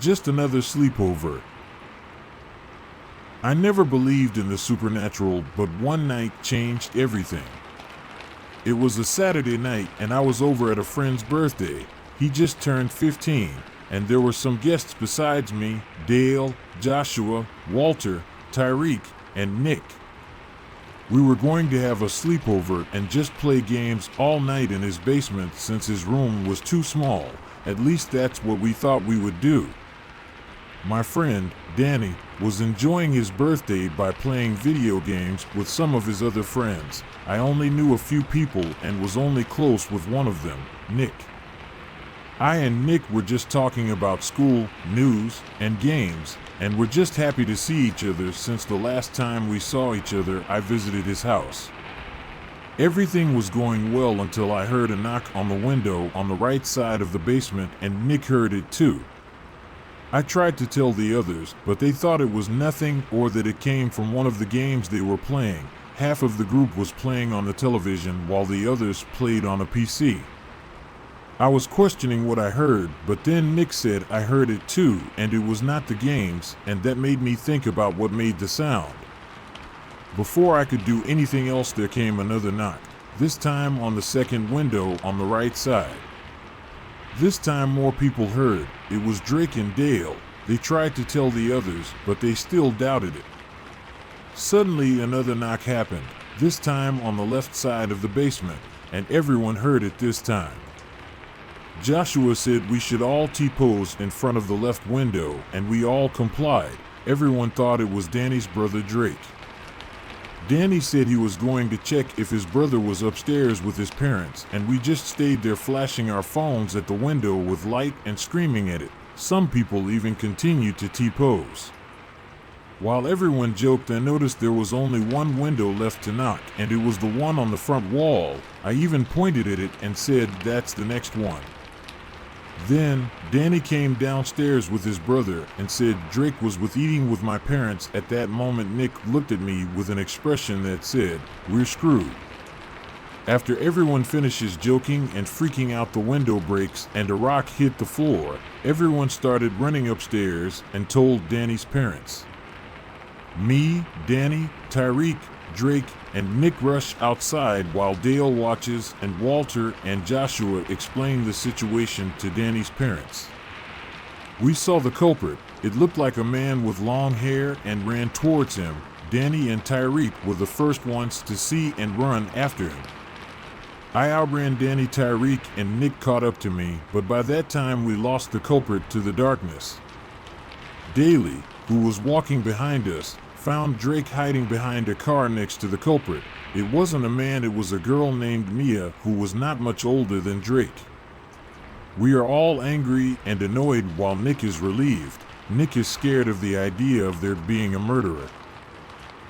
just another sleepover. I never believed in the supernatural, but one night changed everything. It was a Saturday night and I was over at a friend's birthday. He just turned 15, and there were some guests besides me: Dale, Joshua, Walter, Tyreek, and Nick. We were going to have a sleepover and just play games all night in his basement since his room was too small. At least that's what we thought we would do. My friend, Danny, was enjoying his birthday by playing video games with some of his other friends. I only knew a few people and was only close with one of them, Nick. I and Nick were just talking about school, news, and games, and were just happy to see each other since the last time we saw each other I visited his house. Everything was going well until I heard a knock on the window on the right side of the basement, and Nick heard it too. I tried to tell the others, but they thought it was nothing or that it came from one of the games they were playing. Half of the group was playing on the television while the others played on a PC. I was questioning what I heard, but then Nick said I heard it too, and it was not the games, and that made me think about what made the sound. Before I could do anything else, there came another knock, this time on the second window on the right side. This time more people heard. It was Drake and Dale. They tried to tell the others, but they still doubted it. Suddenly another knock happened, this time on the left side of the basement, and everyone heard it this time. Joshua said we should all T-pose in front of the left window, and we all complied. Everyone thought it was Danny's brother Drake. Danny said he was going to check if his brother was upstairs with his parents, and we just stayed there flashing our phones at the window with light and screaming at it. Some people even continued to T-pose. While everyone joked, I noticed there was only one window left to knock, and it was the one on the front wall. I even pointed at it and said, "That's the next one." Then, Danny came downstairs with his brother and said Drake was eating with my parents. At that moment, Nick looked at me with an expression that said, "We're screwed." After everyone finishes joking and freaking out, the window breaks and a rock hit the floor. Everyone started running upstairs and told Danny's parents. Me, Danny, Tyreek, Drake, and Nick rush outside while Dale watches, and Walter and Joshua explain the situation to Danny's parents. We saw the culprit. It looked like a man with long hair and ran towards him. Danny and Tyreek were the first ones to see and run after him. I outran Danny, Tyreek, and Nick caught up to me, but by that time we lost the culprit to the darkness. Daly, who was walking behind us, found Drake hiding behind a car next to the culprit. It wasn't a man, it was a girl named Mia who was not much older than Drake. We are all angry and annoyed while Nick is relieved. Nick is scared of the idea of there being a murderer.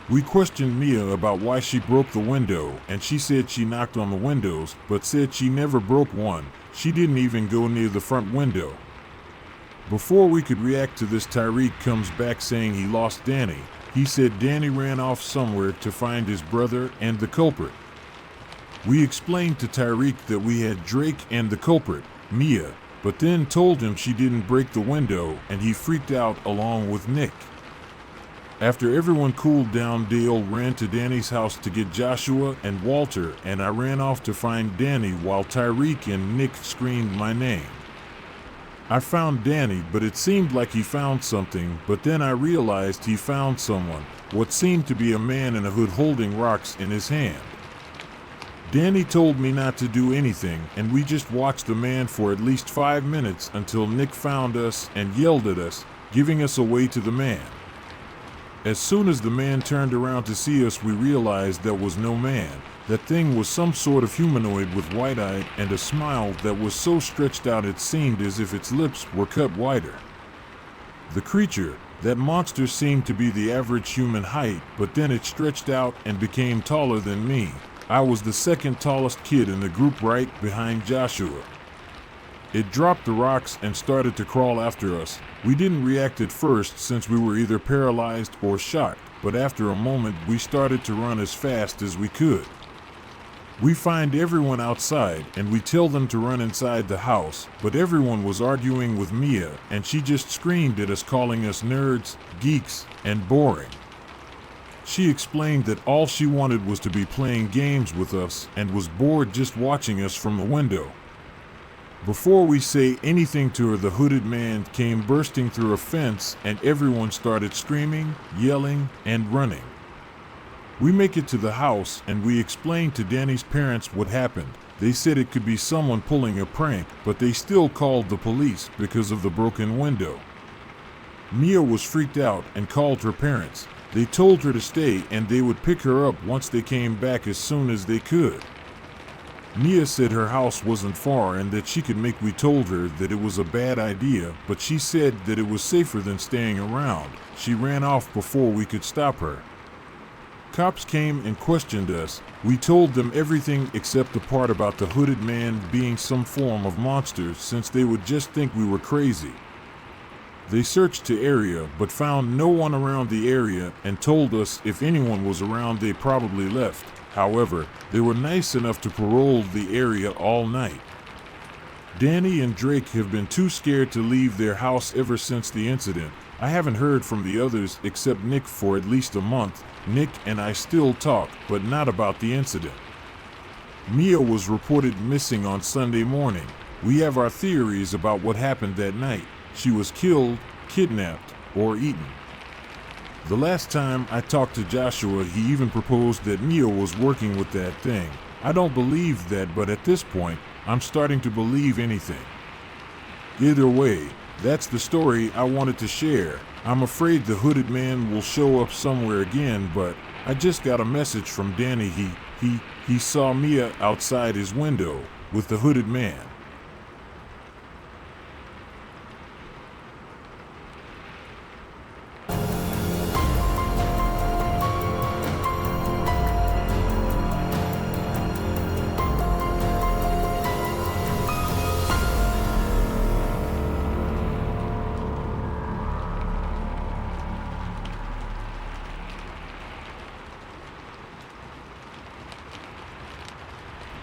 We questioned Mia about why she broke the window, and she said she knocked on the windows, but said she never broke one. She didn't even go near the front window. Before we could react to this, Tyreek comes back saying he lost Danny. He said Danny ran off somewhere to find his brother and the culprit. We explained to Tyreek that we had Drake and the culprit, Mia, but then told him she didn't break the window, and he freaked out along with Nick. After everyone cooled down, Dale ran to Danny's house to get Joshua and Walter, and I ran off to find Danny while Tyreek and Nick screamed my name. I found Danny, but it seemed like he found something, but then I realized he found someone, what seemed to be a man in a hood holding rocks in his hand. Danny told me not to do anything, and we just watched the man for at least 5 minutes until Nick found us and yelled at us, giving us away to the man. As soon as the man turned around to see us, we realized that was no man. That thing was some sort of humanoid with white eye and a smile that was so stretched out it seemed as if its lips were cut wider. The creature, that monster, seemed to be the average human height, but then it stretched out and became taller than me. I was the second tallest kid in the group, right behind Joshua. It dropped the rocks and started to crawl after us. We didn't react at first since we were either paralyzed or shocked, but after a moment we started to run as fast as we could. We find everyone outside and we tell them to run inside the house, but everyone was arguing with Mia and she just screamed at us, calling us nerds, geeks, and boring. She explained that all she wanted was to be playing games with us and was bored just watching us from the window. Before we say anything to her, the hooded man came bursting through a fence and everyone started screaming, yelling, and running. We make it to the house and we explain to Danny's parents what happened. They said it could be someone pulling a prank, but they still called the police because of the broken window. Mia was freaked out and called her parents. They told her to stay and they would pick her up once they came back as soon as they could. Mia said her house wasn't far and that she could make. We told her that it was a bad idea, but she said that it was safer than staying around. She ran off before we could stop her. Cops came and questioned us. We told them everything except the part about the hooded man being some form of monster, since they would just think we were crazy. They searched the area but found no one around the area and told us if anyone was around they probably left. However, they were nice enough to parole the area all night. Danny and Drake have been too scared to leave their house ever since the incident. I haven't heard from the others except Nick for at least a month. Nick and I still talk, but not about the incident. Mia was reported missing on Sunday morning. We have our theories about what happened that night. She was killed, kidnapped, or eaten. The last time I talked to Joshua, he even proposed that Mia was working with that thing. I don't believe that, but at this point, I'm starting to believe anything. Either way, that's the story I wanted to share. I'm afraid the hooded man will show up somewhere again, but I just got a message from Danny. He saw Mia outside his window with the hooded man.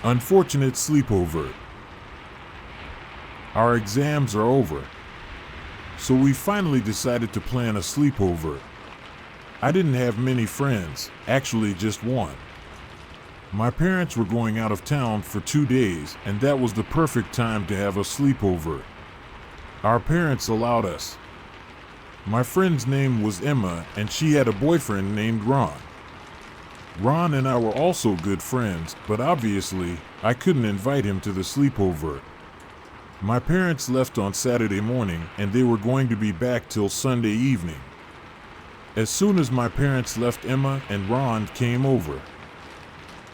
Unfortunate sleepover. Our exams are over, so we finally decided to plan a sleepover. I didn't have many friends, actually just one. My parents were going out of town for 2 days, and that was the perfect time to have a sleepover. Our parents allowed us. My friend's name was Emma, and she had a boyfriend named Ron. Ron and I were also good friends, but obviously, I couldn't invite him to the sleepover. My parents left on Saturday morning, and they were going to be back till Sunday evening. As soon as my parents left, Emma and Ron came over.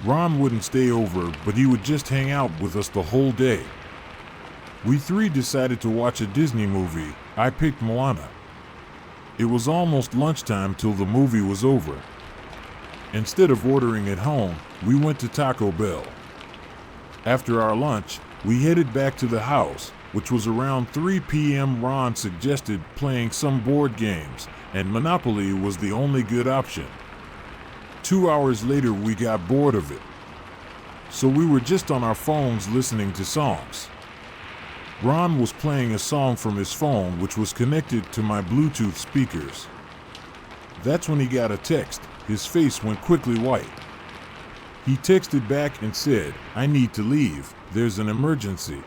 Ron wouldn't stay over, but he would just hang out with us the whole day. We three decided to watch a Disney movie. I picked Moana. It was almost lunchtime till the movie was over. Instead of ordering at home, we went to Taco Bell. After our lunch, we headed back to the house, which was around 3 p.m. Ron suggested playing some board games, and Monopoly was the only good option. 2 hours later, we got bored of it, so we were just on our phones listening to songs. Ron was playing a song from his phone, which was connected to my Bluetooth speakers. That's when he got a text. His face went quickly white. He texted back and said, "I need to leave, there's an emergency."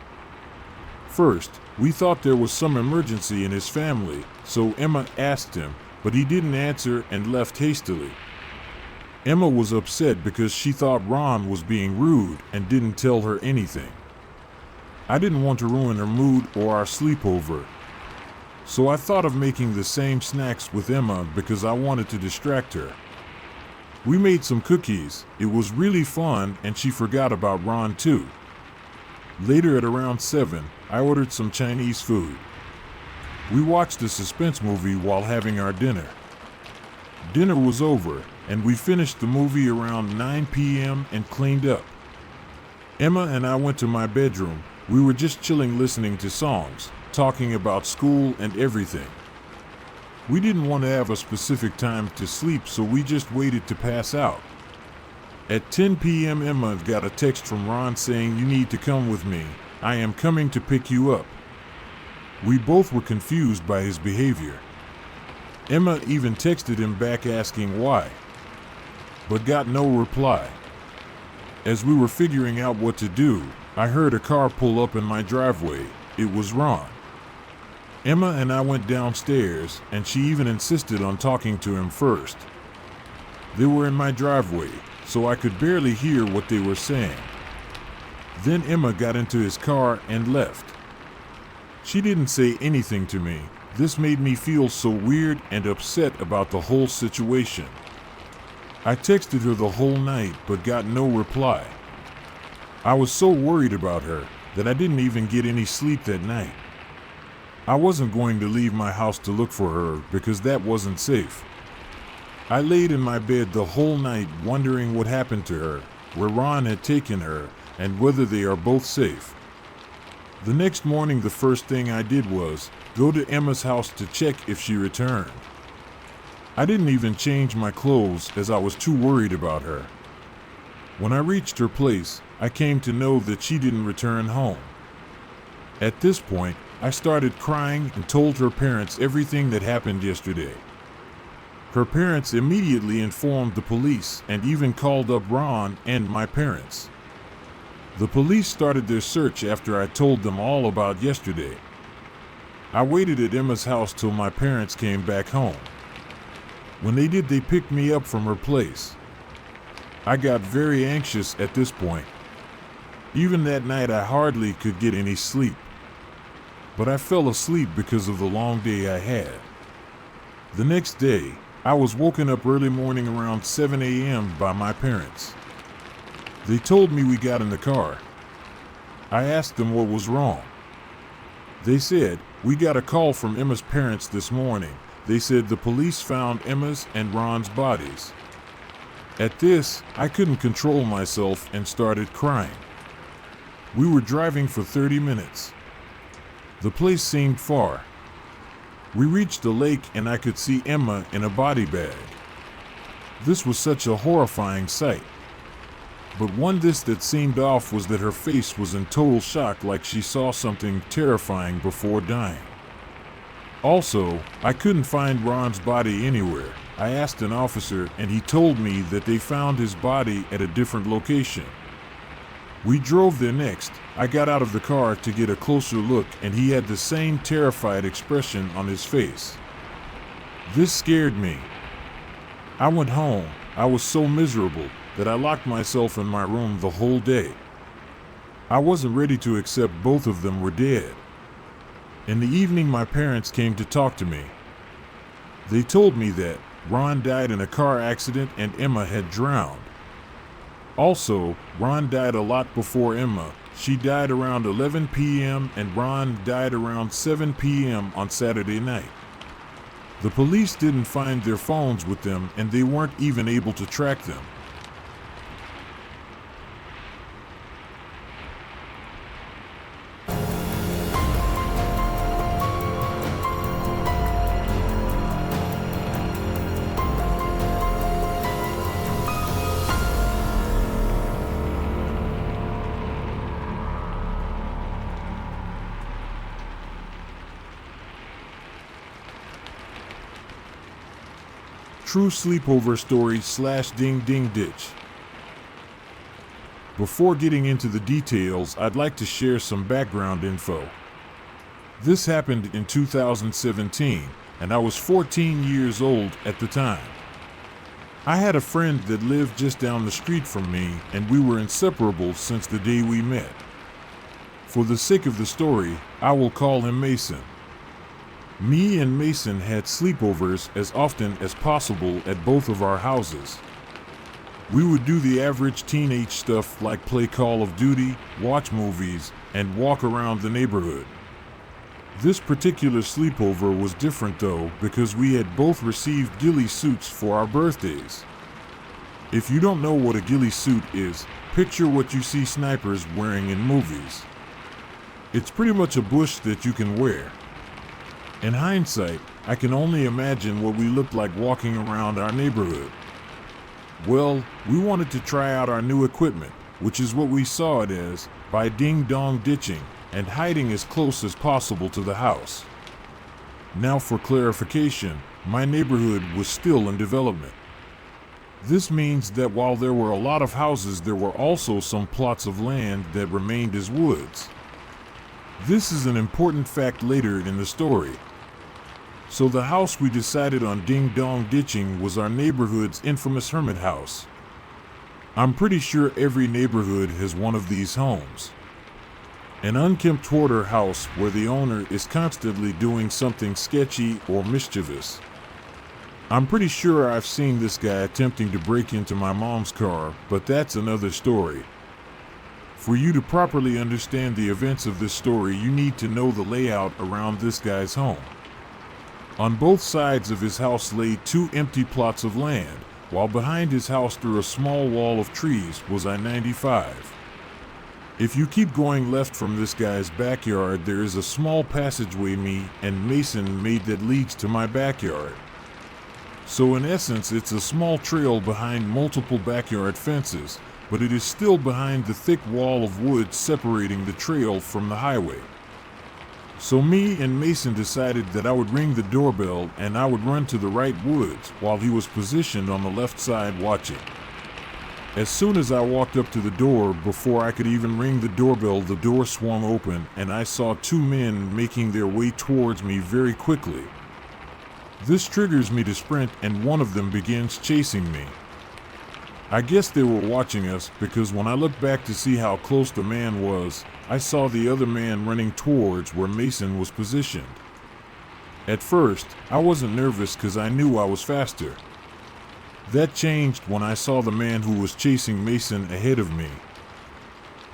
First, we thought there was some emergency in his family, so Emma asked him, but he didn't answer and left hastily. Emma was upset because she thought Ron was being rude and didn't tell her anything. I didn't want to ruin her mood or our sleepover, so I thought of making the same snacks with Emma because I wanted to distract her. We made some cookies. It was really fun, and she forgot about Ron too. Later at around 7, I ordered some Chinese food. We watched a suspense movie while having our dinner. Dinner was over, and we finished the movie around 9 p.m. and cleaned up. Emma and I went to my bedroom. We were just chilling, listening to songs, talking about school and everything. We didn't want to have a specific time to sleep, so we just waited to pass out. At 10 p.m. Emma got a text from Ron saying, "You need to come with me. I am coming to pick you up." We both were confused by his behavior. Emma even texted him back asking why, but got no reply. As we were figuring out what to do, I heard a car pull up in my driveway. It was Ron. Emma and I went downstairs, and she even insisted on talking to him first. They were in my driveway, so I could barely hear what they were saying. Then Emma got into his car and left. She didn't say anything to me. This made me feel so weird and upset about the whole situation. I texted her the whole night but got no reply. I was so worried about her that I didn't even get any sleep that night. I wasn't going to leave my house to look for her because that wasn't safe. I laid in my bed the whole night wondering what happened to her, where Ron had taken her, and whether they are both safe. The next morning, the first thing I did was go to Emma's house to check if she returned. I didn't even change my clothes as I was too worried about her. When I reached her place, I came to know that she didn't return home. At this point, I started crying and told her parents everything that happened yesterday. Her parents immediately informed the police and even called up Ron and my parents. The police started their search after I told them all about yesterday. I waited at Emma's house till my parents came back home. When they did, they picked me up from her place. I got very anxious at this point. Even that night, I hardly could get any sleep. But I fell asleep because of the long day I had. The next day, I was woken up early morning around 7 a.m. by my parents. They told me we got in the car. I asked them what was wrong. They said, "We got a call from Emma's parents this morning. They said the police found Emma's and Ron's bodies." At this, I couldn't control myself and started crying. We were driving for 30 minutes. The place seemed far. We reached the lake and I could see Emma in a body bag. This was such a horrifying sight. But that seemed off was that her face was in total shock, like she saw something terrifying before dying. Also, I couldn't find Ron's body anywhere. I asked an officer and he told me that they found his body at a different location. We drove there next. I got out of the car to get a closer look and he had the same terrified expression on his face. This scared me. I went home. I was so miserable that I locked myself in my room the whole day. I wasn't ready to accept both of them were dead. In the evening, my parents came to talk to me. They told me that Ron died in a car accident and Emma had drowned. Also, Ron died a lot before Emma. She died around 11 p.m. and Ron died around 7 p.m. on Saturday night. The police didn't find their phones with them and they weren't even able to track them. True sleepover story / ding ding ditch. Before getting into the details, I'd like to share some background info. This happened in 2017, and I was 14 years old at the time. I had a friend that lived just down the street from me, and we were inseparable since the day we met. For the sake of the story, I will call him Mason. Me and Mason had sleepovers as often as possible at both of our houses. We would do the average teenage stuff like play Call of Duty, watch movies, and walk around the neighborhood. This particular sleepover was different though because we had both received ghillie suits for our birthdays. If you don't know what a ghillie suit is, picture what you see snipers wearing in movies. It's pretty much a bush that you can wear. In hindsight, I can only imagine what we looked like walking around our neighborhood. Well, we wanted to try out our new equipment, which is what we saw it as, by ding-dong ditching and hiding as close as possible to the house. Now for clarification, my neighborhood was still in development. This means that while there were a lot of houses, there were also some plots of land that remained as woods. This is an important fact later in the story. So the house we decided on ding-dong ditching was our neighborhood's infamous hermit house. I'm pretty sure every neighborhood has one of these homes. An unkempt hoarder house where the owner is constantly doing something sketchy or mischievous. I'm pretty sure I've seen this guy attempting to break into my mom's car, but that's another story. For you to properly understand the events of this story, you need to know the layout around this guy's home. On both sides of his house lay 2 empty plots of land, while behind his house through a small wall of trees was I-95. If you keep going left from this guy's backyard, there is a small passageway me and Mason made that leads to my backyard. So in essence, it's a small trail behind multiple backyard fences, but it is still behind the thick wall of wood separating the trail from the highway. So me and Mason decided that I would ring the doorbell and I would run to the right woods while he was positioned on the left side watching. As soon as I walked up to the door, before I could even ring the doorbell, the door swung open and I saw 2 men making their way towards me very quickly. This triggers me to sprint and one of them begins chasing me. I guess they were watching us because when I looked back to see how close the man was, I saw the other man running towards where Mason was positioned. At first, I wasn't nervous because I knew I was faster. That changed when I saw the man who was chasing Mason ahead of me.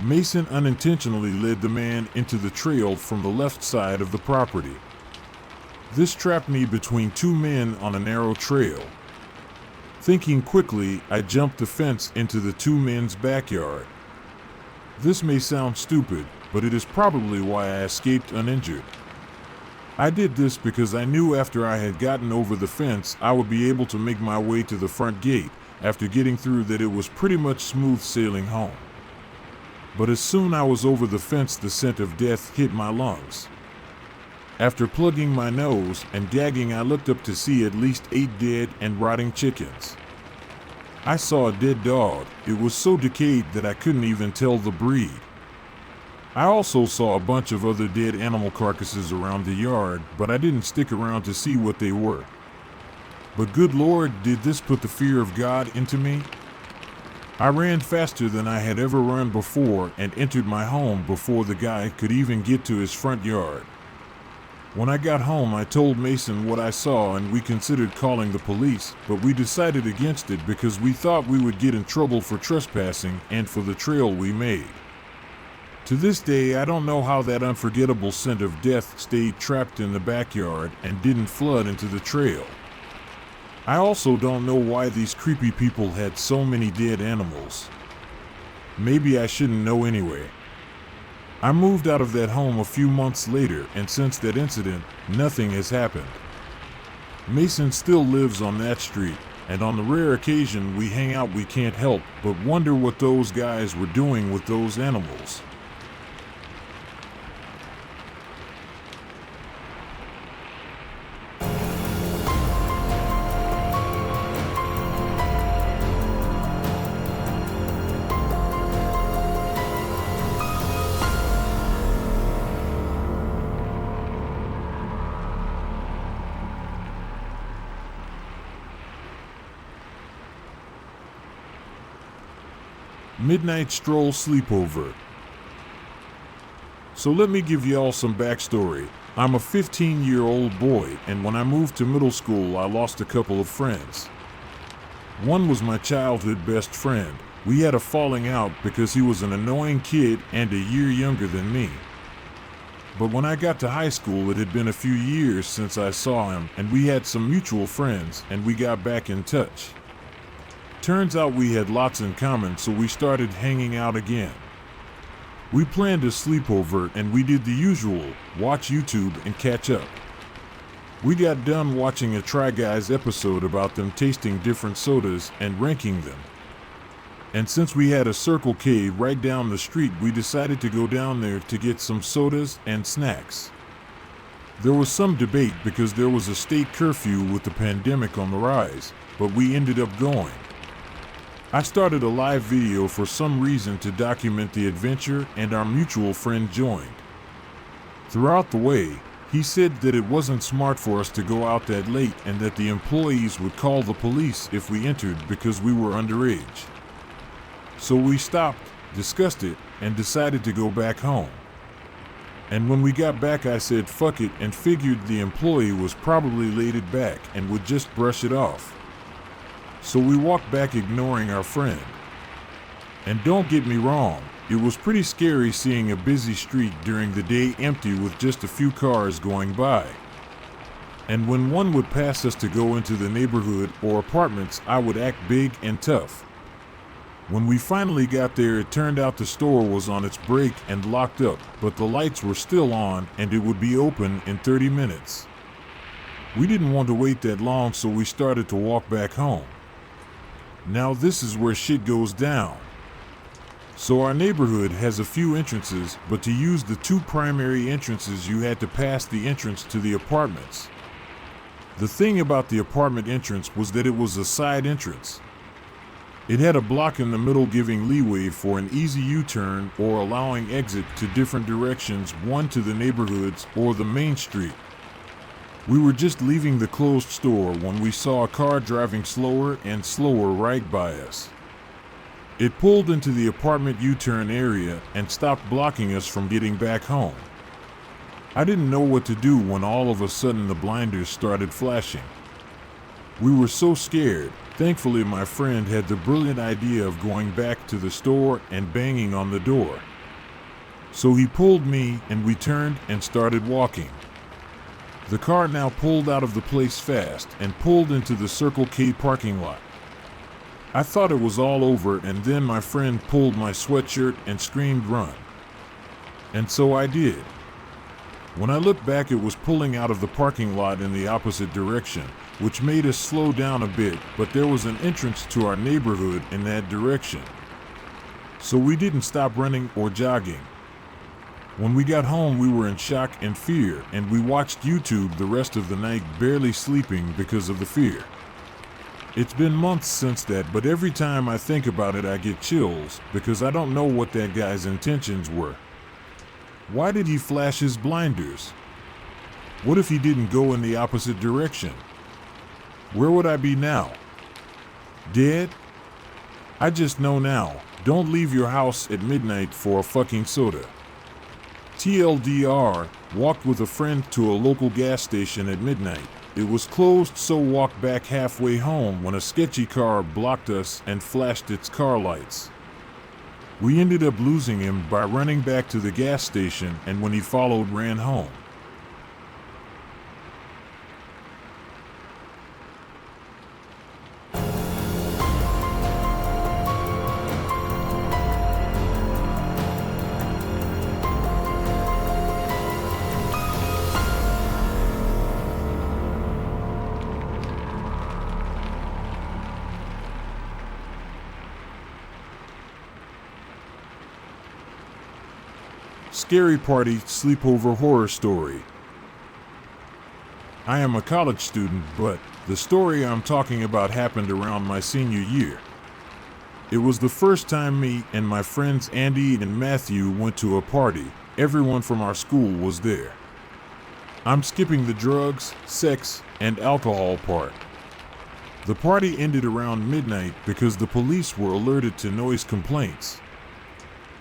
Mason unintentionally led the man into the trail from the left side of the property. This trapped me between 2 men on a narrow trail. Thinking quickly, I jumped the fence into the 2 men's backyard. This may sound stupid, but it is probably why I escaped uninjured. I did this because I knew after I had gotten over the fence, I would be able to make my way to the front gate. After getting through that, it was pretty much smooth sailing home. But as soon as I was over the fence, the scent of death hit my lungs. After plugging my nose and gagging, I looked up to see at least 8 dead and rotting chickens. I saw a dead dog. It was so decayed that I couldn't even tell the breed. I also saw a bunch of other dead animal carcasses around the yard, but I didn't stick around to see what they were. But good Lord, did this put the fear of God into me? I ran faster than I had ever run before and entered my home before the guy could even get to his front yard. When I got home, I told Mason what I saw and we considered calling the police, but we decided against it because we thought we would get in trouble for trespassing and for the trail we made. To this day, I don't know how that unforgettable scent of death stayed trapped in the backyard and didn't flood into the trail. I also don't know why these creepy people had so many dead animals. Maybe I shouldn't know anyway. I moved out of that home a few months later, and since that incident, nothing has happened. Mason still lives on that street, and on the rare occasion we hang out, we can't help but wonder what those guys were doing with those animals. Midnight Stroll Sleepover. So let me give y'all some backstory. I'm a 15-year-old boy, and when I moved to middle school, I lost a couple of friends. One was my childhood best friend. We had a falling out because he was an annoying kid and a year younger than me. But when I got to high school, it had been a few years since I saw him, and we had some mutual friends, and we got back in touch. Turns out we had lots in common, so we started hanging out again. We planned a sleepover and we did the usual, watch YouTube and catch up. We got done watching a Try Guys episode about them tasting different sodas and ranking them. And since we had a Circle K right down the street, we decided to go down there to get some sodas and snacks. There was some debate because there was a state curfew with the pandemic on the rise, but we ended up going. I started a live video for some reason to document the adventure, and our mutual friend joined. Throughout the way, he said that it wasn't smart for us to go out that late and that the employees would call the police if we entered because we were underage. So we stopped, discussed it, and decided to go back home. And when we got back, I said fuck it and figured the employee was probably laid it back and would just brush it off. So we walked back ignoring our friend. And don't get me wrong, it was pretty scary seeing a busy street during the day empty with just a few cars going by. And when one would pass us to go into the neighborhood or apartments, I would act big and tough. When we finally got there, it turned out the store was on its break and locked up, but the lights were still on and it would be open in 30 minutes. We didn't want to wait that long, so we started to walk back home. Now this is where shit goes down. So our neighborhood has a few entrances, but to use the two primary entrances you had to pass the entrance to the apartments. The thing about the apartment entrance was that it was a side entrance. It had a block in the middle giving leeway for an easy U-turn or allowing exit to different directions, one to the neighborhoods or the main street. We were just leaving the closed store when we saw a car driving slower and slower right by us. It pulled into the apartment U-turn area and stopped blocking us from getting back home. I didn't know what to do when all of a sudden the blinders started flashing. We were so scared. Thankfully, my friend had the brilliant idea of going back to the store and banging on the door. So he pulled me and we turned and started walking. The car now pulled out of the place fast and pulled into the Circle K parking lot. I thought it was all over, and then my friend pulled my sweatshirt and screamed run. And so I did. When I looked back, it was pulling out of the parking lot in the opposite direction, which made us slow down a bit, but there was an entrance to our neighborhood in that direction. So we didn't stop running or jogging. When we got home, we were in shock and fear, and we watched YouTube the rest of the night, barely sleeping because of the fear. It's been months since that, but every time I think about it, I get chills because I don't know what that guy's intentions were. Why did he flash his blinders? What if he didn't go in the opposite direction? Where would I be now? Dead? I just know now, don't leave your house at midnight for a fucking soda. TLDR, walked with a friend to a local gas station at midnight. It was closed, so walked back halfway home when a sketchy car blocked us and flashed its car lights. We ended up losing him by running back to the gas station, and when he followed, ran home. Scary Party Sleepover Horror Story. I am a college student, but the story I'm talking about happened around my senior year. It was the first time me and my friends Andy and Matthew went to a party. Everyone from our school was there. I'm skipping the drugs, sex, and alcohol part. The party ended around midnight because the police were alerted to noise complaints.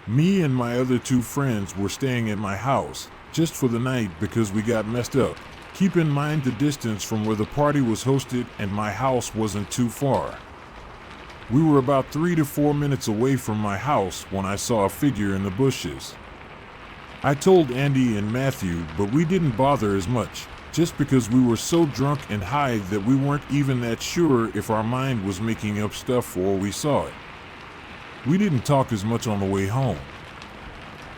Me and my other two friends were staying at my house just for the night because we got messed up. Keep in mind the distance from where the party was hosted and my house wasn't too far. We were about 3 to 4 minutes away from my house when I saw a figure in the bushes. I told Andy and Matthew, but we didn't bother as much, just because we were so drunk and high that we weren't even that sure if our mind was making up stuff or we saw it. We didn't talk as much on the way home.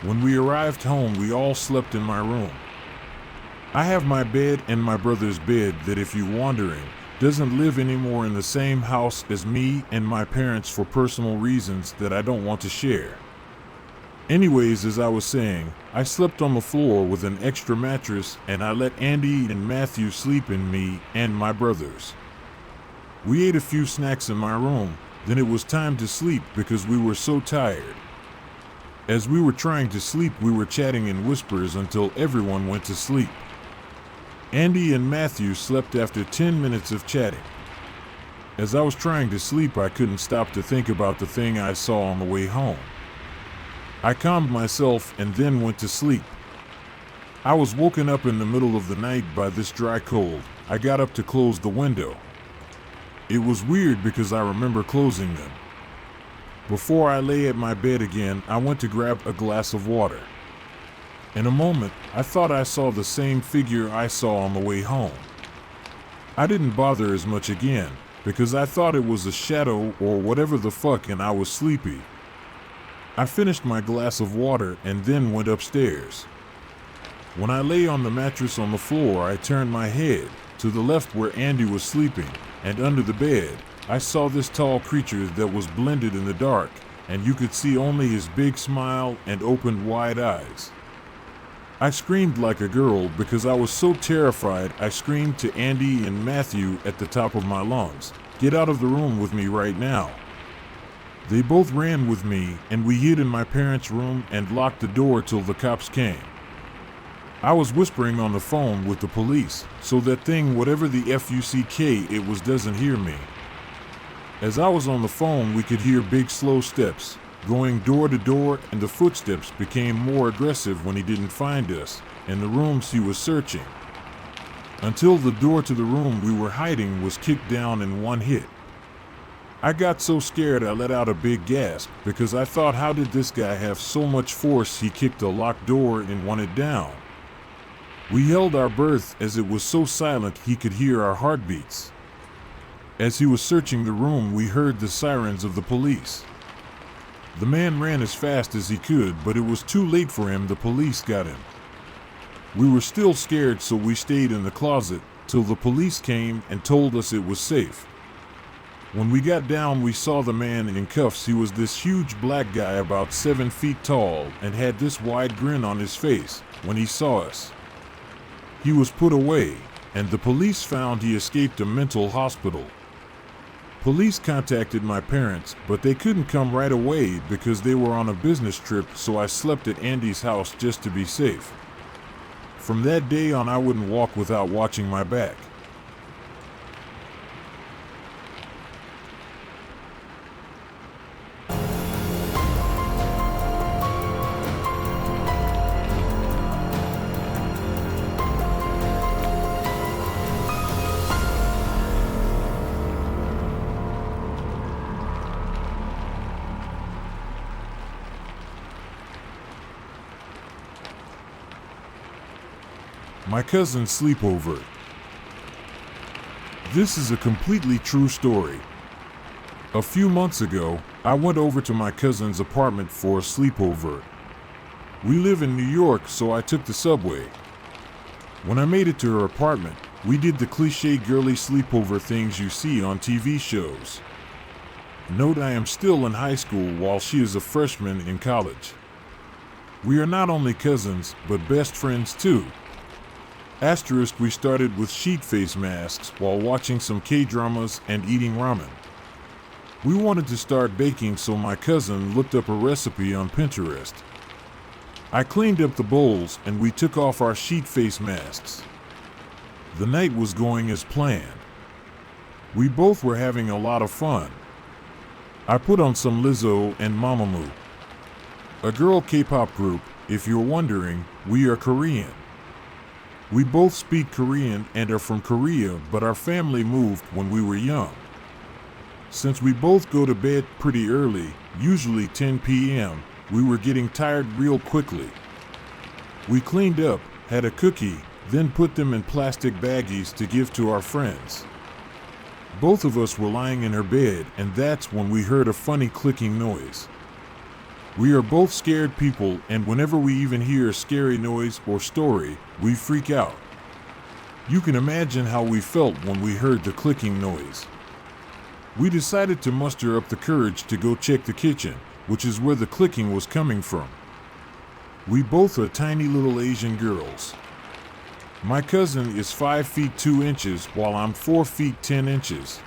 When we arrived home, we all slept in my room. I have my bed and my brother's bed that, if you're wondering, doesn't live anymore in the same house as me and my parents for personal reasons that I don't want to share. Anyways, as I was saying, I slept on the floor with an extra mattress, and I let Andy and Matthew sleep in me and my brothers. We ate a few snacks in my room, then it was time to sleep because we were so tired. As we were trying to sleep, we were chatting in whispers until everyone went to sleep. Andy and Matthew slept after 10 minutes of chatting. As I was trying to sleep, I couldn't stop to think about the thing I saw on the way home. I calmed myself and then went to sleep. I was woken up in the middle of the night by this dry cold. I got up to close the window. It was weird because I remember closing them. Before I lay at my bed again, I went to grab a glass of water. In a moment, I thought I saw the same figure I saw on the way home. I didn't bother as much again, because I thought it was a shadow or whatever the fuck, and I was sleepy. I finished my glass of water and then went upstairs. When I lay on the mattress on the floor, I turned my head to the left where Andy was sleeping, and under the bed, I saw this tall creature that was blended in the dark, and you could see only his big smile and opened wide eyes. I screamed like a girl because I was so terrified. I screamed to Andy and Matthew at the top of my lungs, "Get out of the room with me right now." They both ran with me, and we hid in my parents' room and locked the door till the cops came. I was whispering on the phone with the police, so that thing, whatever the fuck it was, doesn't hear me. As I was on the phone, we could hear big slow steps going door to door, and the footsteps became more aggressive when he didn't find us in the rooms he was searching, until the door to the room we were hiding was kicked down in one hit. I got so scared I let out a big gasp because I thought, how did this guy have so much force? He kicked a locked door and won it down. We held our breath as it was so silent he could hear our heartbeats. As he was searching the room, we heard the sirens of the police. The man ran as fast as he could, but it was too late for him. The police got him. We were still scared, so we stayed in the closet till the police came and told us it was safe. When we got down, we saw the man in cuffs. He was this huge black guy about 7 feet tall and had this wide grin on his face when he saw us. He was put away, and the police found he escaped a mental hospital. Police contacted my parents, but they couldn't come right away because they were on a business trip, so I slept at Andy's house just to be safe. From that day on, I wouldn't walk without watching my back. My cousin's sleepover. This is a completely true story. A few months ago, I went over to my cousin's apartment for a sleepover. We live in New York, so I took the subway. When I made it to her apartment, we did the cliche girly sleepover things you see on TV shows. Note, I am still in high school while she is a freshman in college. We are not only cousins, but best friends too. Asterisk, we started with sheet face masks while watching some K-dramas and eating ramen. We wanted to start baking, so my cousin looked up a recipe on Pinterest. I cleaned up the bowls and we took off our sheet face masks. The night was going as planned. We both were having a lot of fun. I put on some Lizzo and Mamamoo, a girl K-pop group. If you're wondering, we are Korean. We both speak Korean and are from Korea, but our family moved when we were young. Since we both go to bed pretty early, usually 10 p.m., we were getting tired real quickly. We cleaned up, had a cookie, then put them in plastic baggies to give to our friends. Both of us were lying in her bed, and that's when we heard a funny clicking noise. We are both scared people, and whenever we even hear a scary noise or story, we freak out. You can imagine how we felt when we heard the clicking noise. We decided to muster up the courage to go check the kitchen, which is where the clicking was coming from. We both are tiny little Asian girls. My cousin is 5 feet 2 inches while I'm 4 feet 10 inches.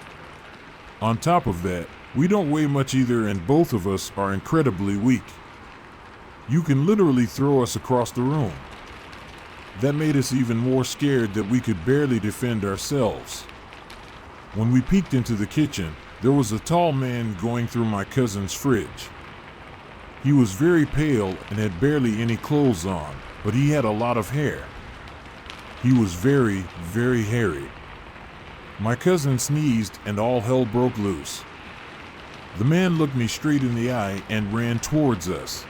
On top of that, we don't weigh much either, and both of us are incredibly weak. You can literally throw us across the room. That made us even more scared that we could barely defend ourselves. When we peeked into the kitchen, there was a tall man going through my cousin's fridge. He was very pale and had barely any clothes on, but he had a lot of hair. He was very, very hairy. My cousin sneezed and all hell broke loose. The man looked me straight in the eye and ran towards us.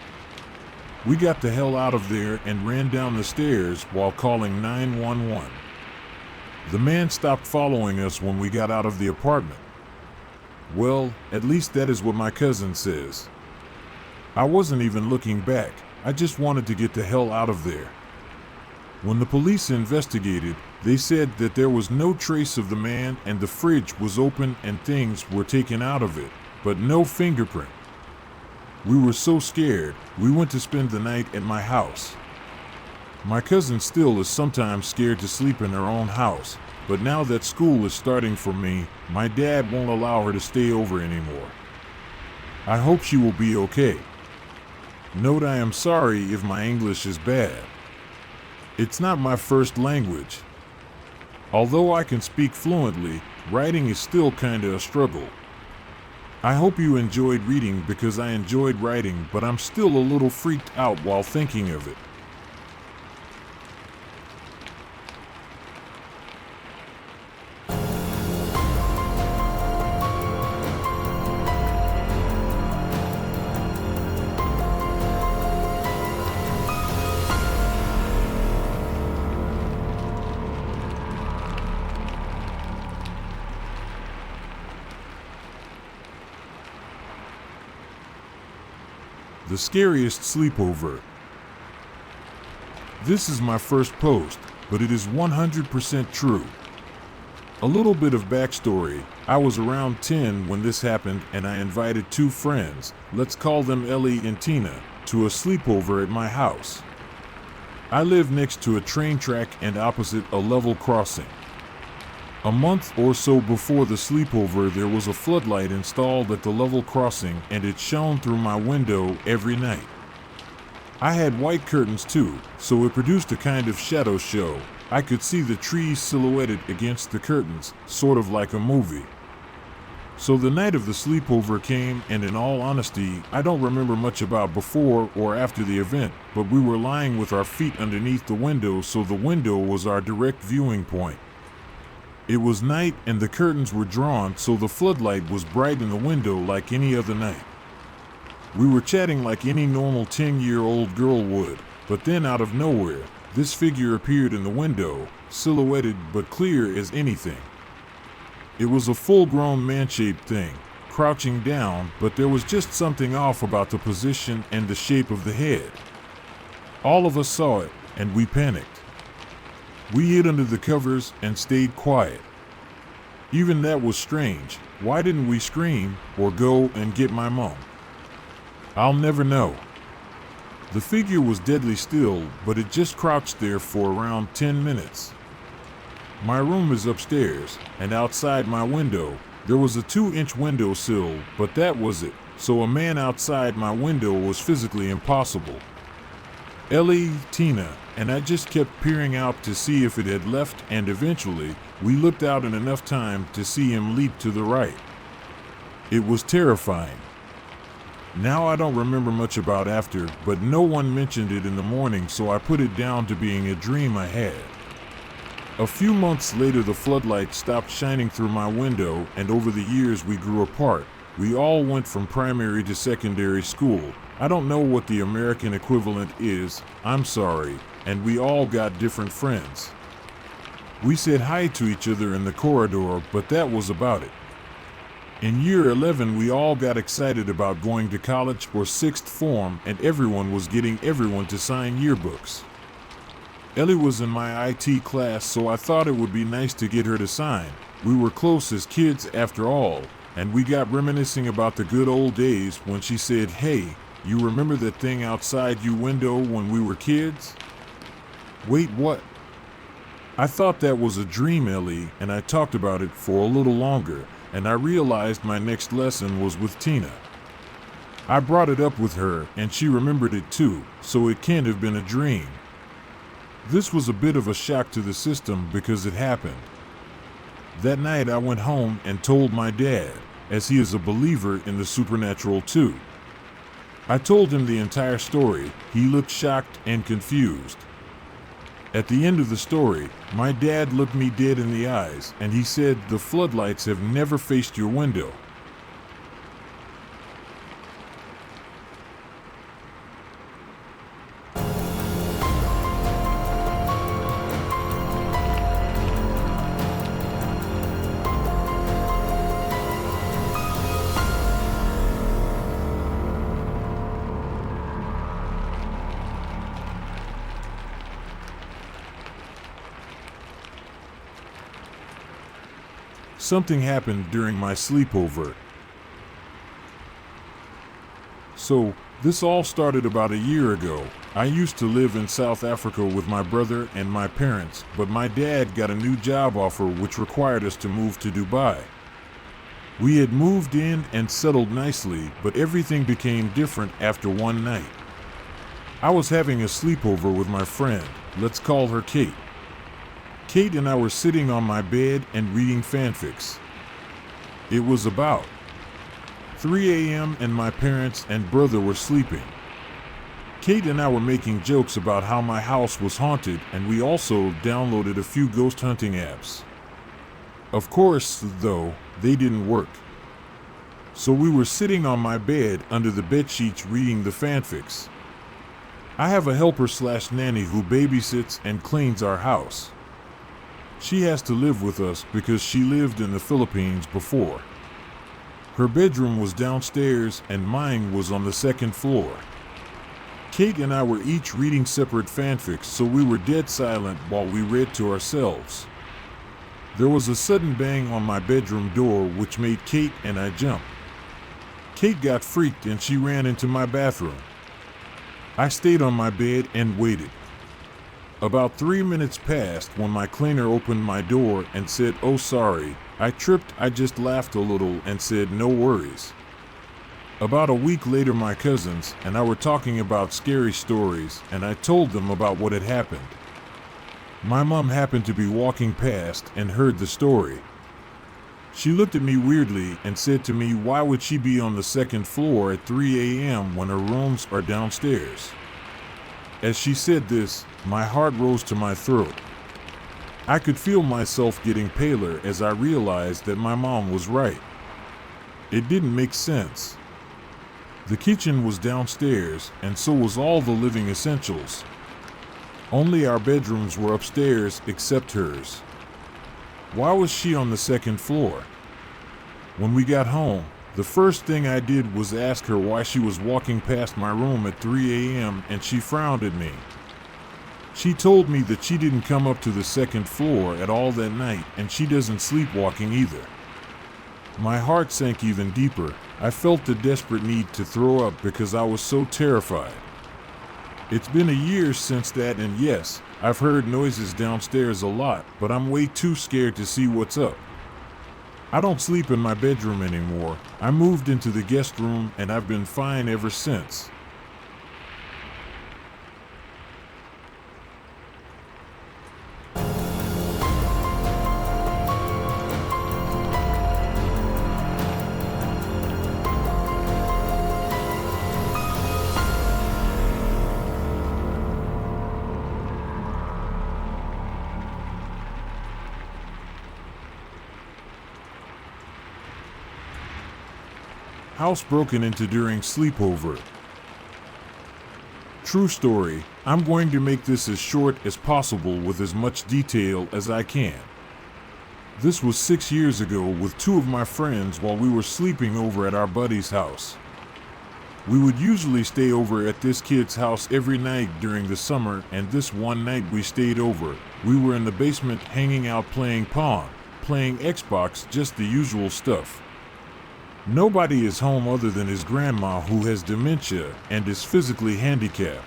We got the hell out of there and ran down the stairs while calling 911. The man stopped following us when we got out of the apartment. Well, at least that is what my cousin says. I wasn't even looking back. I just wanted to get the hell out of there. When the police investigated, they said that there was no trace of the man and the fridge was open and things were taken out of it, but no fingerprint. We were so scared, we went to spend the night at my house. My cousin still is sometimes scared to sleep in her own house, but now that school is starting for me, my dad won't allow her to stay over anymore. I hope she will be okay. Note I am sorry if my English is bad. It's not my first language. Although I can speak fluently, writing is still kinda a struggle. I hope you enjoyed reading because I enjoyed writing, but I'm still a little freaked out while thinking of it. The scariest sleepover. This is my first post, but it is 100% true. A little bit of backstory. I was around 10 when this happened and I invited 2 friends, let's call them Ellie and Tina, to a sleepover at my house. I live next to a train track and opposite a level crossing. A month or so before the sleepover, there was a floodlight installed at the level crossing and it shone through my window every night. I had white curtains too, so it produced a kind of shadow show. I could see the trees silhouetted against the curtains, sort of like a movie. So the night of the sleepover came, and in all honesty, I don't remember much about before or after the event, but we were lying with our feet underneath the window, so the window was our direct viewing point. It was night and the curtains were drawn, so the floodlight was bright in the window like any other night. We were chatting like any normal 10-year-old girl would, but then out of nowhere, this figure appeared in the window, silhouetted but clear as anything. It was a full-grown man-shaped thing, crouching down, but there was just something off about the position and the shape of the head. All of us saw it, and we panicked. We hid under the covers and stayed quiet. Even that was strange. Why didn't we scream or go and get my mom? I'll never know. The figure was deadly still, but it just crouched there for around 10 minutes. My room is upstairs, and outside my window, there was a 2-inch windowsill, but that was it, so a man outside my window was physically impossible. Ellie, Tina, and I just kept peering out to see if it had left, and eventually, we looked out in enough time to see him leap to the right. It was terrifying. Now I don't remember much about after, but no one mentioned it in the morning, so I put it down to being a dream I had. A few months later, the floodlight stopped shining through my window, and over the years we grew apart. We all went from primary to secondary school. I don't know what the American equivalent is, I'm sorry, and we all got different friends. We said hi to each other in the corridor, but that was about it. In year 11, we all got excited about going to college or 6th form, and everyone was getting everyone to sign yearbooks. Ellie was in my IT class, so I thought it would be nice to get her to sign. We were close as kids after all, and we got reminiscing about the good old days when she said, "Hey, you remember that thing outside your window when we were kids?" Wait, what? I thought that was a dream, Ellie, and I talked about it for a little longer, and I realized my next lesson was with Tina. I brought it up with her, and she remembered it too, so it can't have been a dream. This was a bit of a shock to the system because it happened. That night I went home and told my dad, as he is a believer in the supernatural too. I told him the entire story. He looked shocked and confused. At the end of the story, my dad looked me dead in the eyes and he said, "The floodlights have never faced your window." Something happened during my sleepover. So, this all started about a year ago. I used to live in South Africa with my brother and my parents, but my dad got a new job offer which required us to move to Dubai. We had moved in and settled nicely, but everything became different after one night. I was having a sleepover with my friend, let's call her Kate. Kate and I were sitting on my bed and reading fanfics. It was about 3 a.m. and my parents and brother were sleeping. Kate and I were making jokes about how my house was haunted, and we also downloaded a few ghost hunting apps. Of course, though, they didn't work. So we were sitting on my bed under the bedsheets reading the fanfics. I have a helper/nanny who babysits and cleans our house. She has to live with us because she lived in the Philippines before. Her bedroom was downstairs and mine was on the second floor. Kate and I were each reading separate fanfics, so we were dead silent while we read to ourselves. There was a sudden bang on my bedroom door which made Kate and I jump. Kate got freaked and she ran into my bathroom. I stayed on my bed and waited. About 3 minutes passed when my cleaner opened my door and said, "Oh, sorry, I tripped." I just laughed a little and said, "No worries." About a week later, my cousins and I were talking about scary stories, and I told them about what had happened. My mom happened to be walking past and heard the story. She looked at me weirdly and said to me, "Why would she be on the second floor at 3 a.m. when her rooms are downstairs?" As she said this, my heart rose to my throat. I could feel myself getting paler as I realized that my mom was right. It didn't make sense. The kitchen was downstairs, and so was all the living essentials. Only our bedrooms were upstairs except hers. Why was she on the second floor? When we got home, the first thing I did was ask her why she was walking past my room at 3 a.m. and she frowned at me. She told me that she didn't come up to the second floor at all that night and she doesn't sleepwalking either. My heart sank even deeper. I felt the desperate need to throw up because I was so terrified. It's been a year since that, and yes, I've heard noises downstairs a lot, but I'm way too scared to see what's up. I don't sleep in my bedroom anymore. I moved into the guest room and I've been fine ever since. House broken into during sleepover. True story. I'm going to make this as short as possible with as much detail as I can. This was 6 years ago with two of my friends while we were sleeping over at our buddy's house. We would usually stay over at this kid's house every night during the summer, and this one night we stayed over. We were in the basement hanging out playing Pong, playing Xbox, just the usual stuff. Nobody is home other than his grandma, who has dementia and is physically handicapped.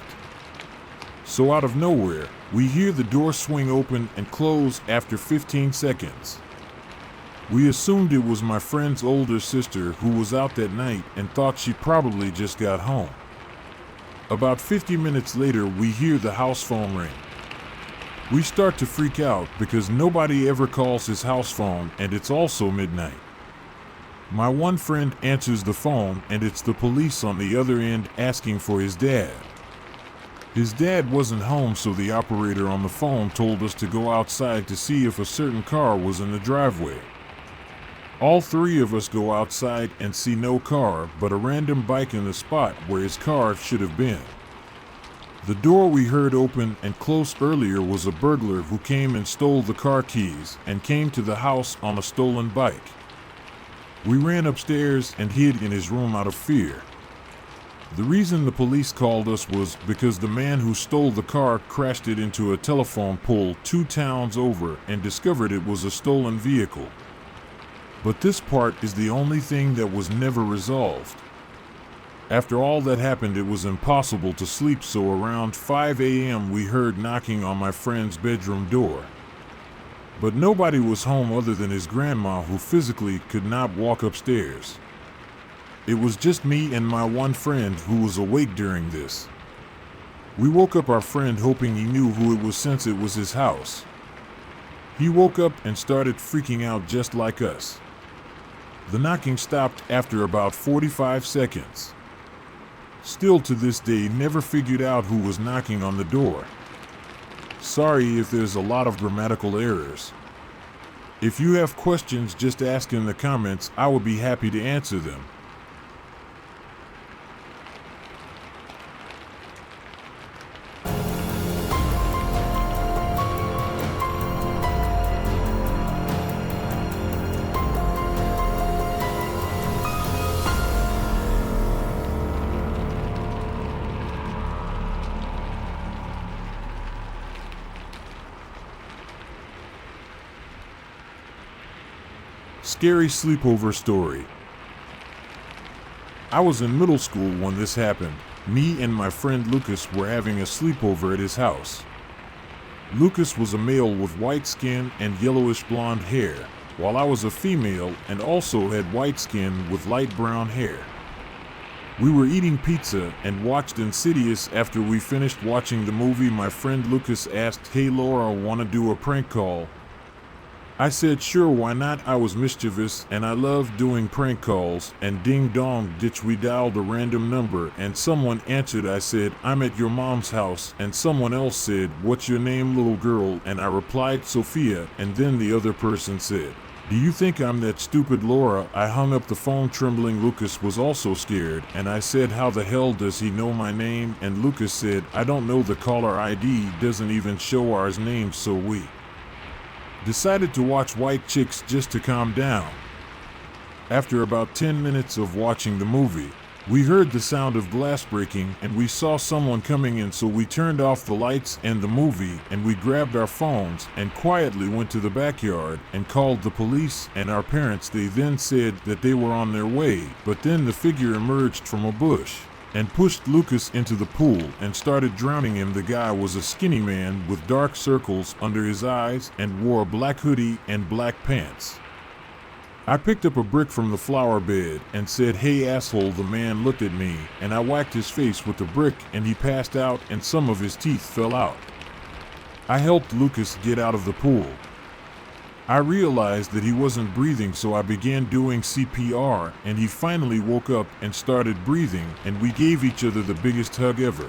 So out of nowhere, we hear the door swing open and close after 15 seconds. We assumed it was my friend's older sister who was out that night and thought she probably just got home. About 50 minutes later, we hear the house phone ring. We start to freak out because nobody ever calls his house phone, and it's also midnight. My one friend answers the phone, and it's the police on the other end asking for his dad. His dad wasn't home, so the operator on the phone told us to go outside to see if a certain car was in the driveway. All three of us go outside and see no car, but a random bike in the spot where his car should have been. The door we heard open and close earlier was a burglar who came and stole the car keys and came to the house on a stolen bike. We ran upstairs and hid in his room out of fear. The reason the police called us was because the man who stole the car crashed it into a telephone pole 2 towns over and discovered it was a stolen vehicle. But this part is the only thing that was never resolved. After all that happened, it was impossible to sleep, so around 5 a.m. we heard knocking on my friend's bedroom door. But nobody was home other than his grandma, who physically could not walk upstairs. It was just me and my one friend who was awake during this. We woke up our friend hoping he knew who it was since it was his house. He woke up and started freaking out just like us. The knocking stopped after about 45 seconds. Still to this day, never figured out who was knocking on the door. Sorry if there's a lot of grammatical errors. If you have questions, just ask in the comments. I would be happy to answer them. Scary sleepover story. I was in middle school when this happened. Me and my friend Lucas were having a sleepover at his house. Lucas was a male with white skin and yellowish blonde hair, while I was a female and also had white skin with light brown hair. We were eating pizza and watched Insidious. After we finished watching the movie, my friend Lucas asked, "Hey Laura, wanna do a prank call?" I said sure, why not? I was mischievous and I loved doing prank calls, and ding dong ditch, we dialed a random number and someone answered. I said, "I'm at your mom's house," and someone else said, "What's your name, little girl?" and I replied, "Sophia," and then the other person said, "Do you think I'm that stupid, Laura?" I hung up the phone trembling. Lucas was also scared, and I said, "How the hell does he know my name?" And Lucas said, "I don't know, the caller ID doesn't even show ours names." So we decided to watch White Chicks just to calm down. After about 10 minutes of watching the movie, we heard the sound of glass breaking and we saw someone coming in, so we turned off the lights and the movie, and we grabbed our phones and quietly went to the backyard and called the police and our parents. They then said that they were on their way, but then the figure emerged from a bush and pushed Lucas into the pool and started drowning him. The guy was a skinny man with dark circles under his eyes and wore a black hoodie and black pants. I picked up a brick from the flower bed and said, "Hey asshole." The man looked at me and I whacked his face with the brick and he passed out and some of his teeth fell out. I helped Lucas get out of the pool. I realized that he wasn't breathing, so I began doing CPR and he finally woke up and started breathing, and we gave each other the biggest hug ever.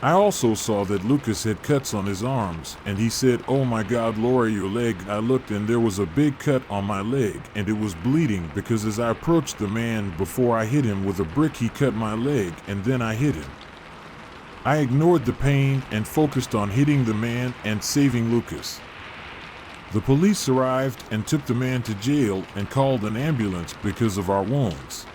I also saw that Lucas had cuts on his arms and he said, "Oh my God, Laura, your leg." I looked and there was a big cut on my leg and it was bleeding because as I approached the man before I hit him with a brick, he cut my leg and then I hit him. I ignored the pain and focused on hitting the man and saving Lucas. The police arrived and took the man to jail and called an ambulance because of our wounds.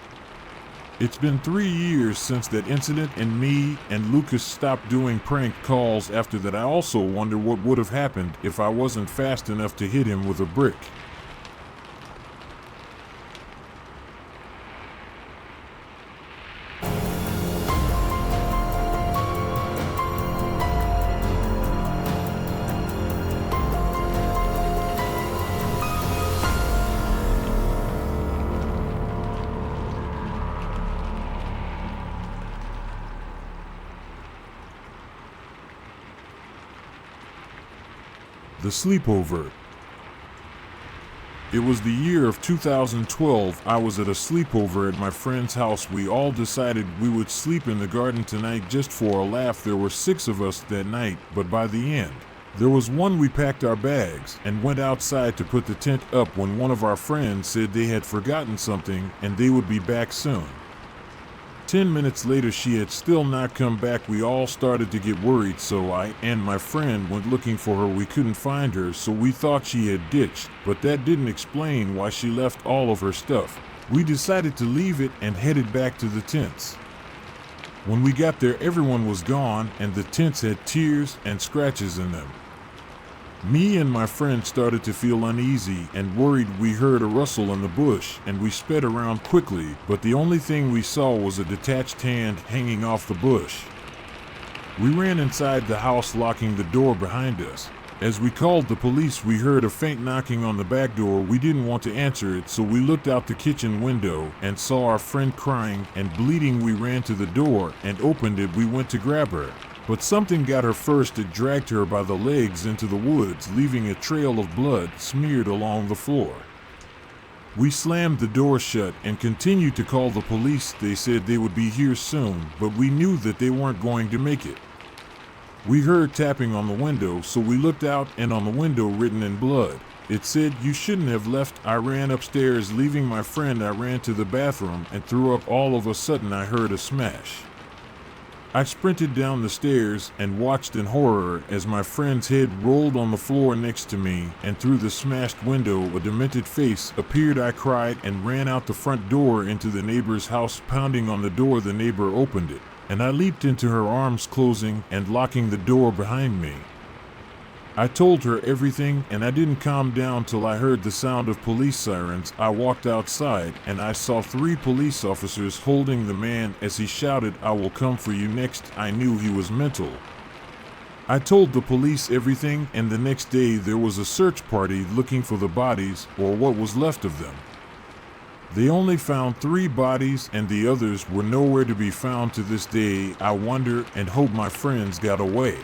It's been 3 years since that incident, and me and Lucas stopped doing prank calls after that. I also wonder what would have happened if I wasn't fast enough to hit him with a brick. The Sleepover. It was the year of 2012. I was at a sleepover at my friend's house. We all decided we would sleep in the garden tonight just for a laugh. There were 6 of us that night, but by the end, there was one. We packed our bags and went outside to put the tent up when one of our friends said they had forgotten something and they would be back soon. 10 minutes later, she had still not come back. We all started to get worried, so I and my friend went looking for her. We couldn't find her, so we thought she had ditched, but that didn't explain why she left all of her stuff. We decided to leave it and headed back to the tents. When we got there, everyone was gone and the tents had tears and scratches in them. Me and my friend started to feel uneasy and worried. We heard a rustle in the bush and we sped around quickly, but the only thing we saw was a detached hand hanging off the bush. We ran inside the house, locking the door behind us. As we called the police, we heard a faint knocking on the back door. We didn't want to answer it, so we looked out the kitchen window and saw our friend crying and bleeding. We ran to the door and opened it. We went to grab her, but something got her first. It dragged her by the legs into the woods, leaving a trail of blood smeared along the floor. We slammed the door shut and continued to call the police. They said they would be here soon, but we knew that they weren't going to make it. We heard tapping on the window, so we looked out, and on the window, written in blood, it said, "You shouldn't have left." I ran upstairs, leaving my friend. I ran to the bathroom and threw up. All of a sudden, I heard a smash. I sprinted down the stairs and watched in horror as my friend's head rolled on the floor next to me, and through the smashed window a demented face appeared. I cried and ran out the front door into the neighbor's house. Pounding on the door, the neighbor opened it, and I leaped into her arms, closing and locking the door behind me. I told her everything, and I didn't calm down till I heard the sound of police sirens. I walked outside and I saw 3 police officers holding the man as he shouted, "I will come for you next." I knew he was mental. I told the police everything, and the next day there was a search party looking for the bodies, or what was left of them. They only found 3 bodies and the others were nowhere to be found to this day. I wonder and hope my friends got away.